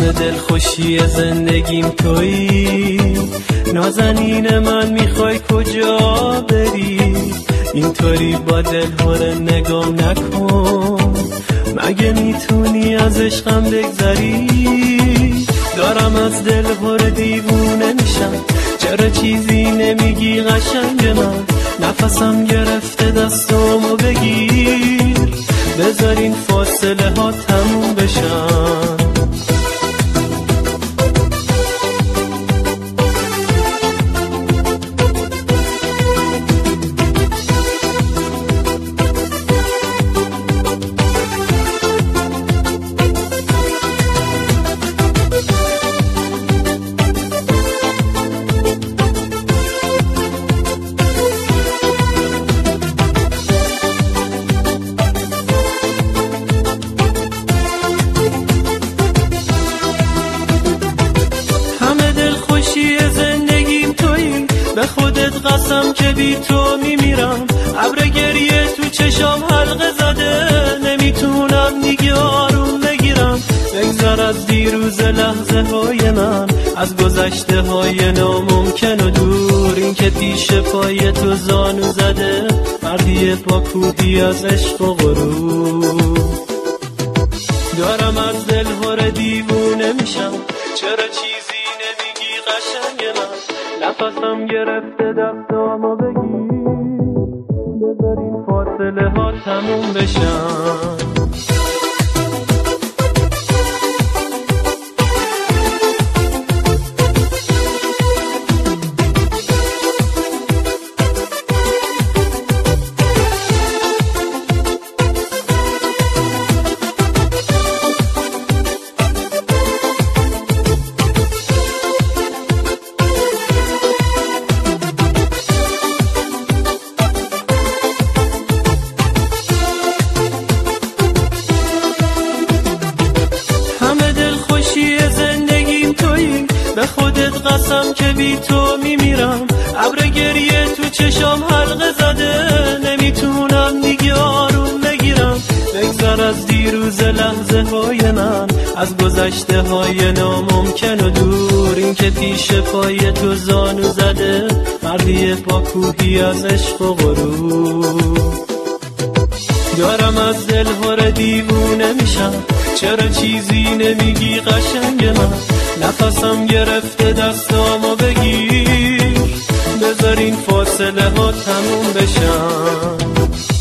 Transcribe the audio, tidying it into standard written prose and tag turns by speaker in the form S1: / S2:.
S1: همه دلخوشی زندگیم تویی، نازنین من میخوای کجا بری؟ اینطوری با دل هره نگام نکن، مگه میتونی از عشقم بگذری؟ دارم از دل هره دیوونه میشم، چرا چیزی نمیگی قشنگ من؟ نفسم گرفته دستامو بگیر، بذار این فاصله ها تموم بشن. به خودت قسم که بی تو میمیرم، ابر گریه تو چشام حلقه زده، نمیتونم دیگه آروم بگیرم. بگذر از دیروز لحظه های من، از گذشته های ناممکن و دور، این که پیش پای تو زانو زده، مردی با کوبی از عشق و غرور. دارم از دل هره دیوونه میشم، چرا چیزی نمیگی قشنگ من؟ نفسم گرفته دستامو بگیر، بذار این فاصله ها تموم بشن. به خودت قسم که بی تو میمیرم، ابر گریه تو چشام حلقه زده، نمیتونم دیگه آروم بگیرم. بگذر از دیروز لحظه های من، از گذشته های ناممکن و دور، این که پیش پای تو زانو زده، مردی با کوهی از عشق و غرور. دارم از دل هره دیوونه میشم، چرا چیزی نمیگی قشنگ من؟ نفسم گرفته دستامو بگیر، بذار این فاصله ها تموم بشن.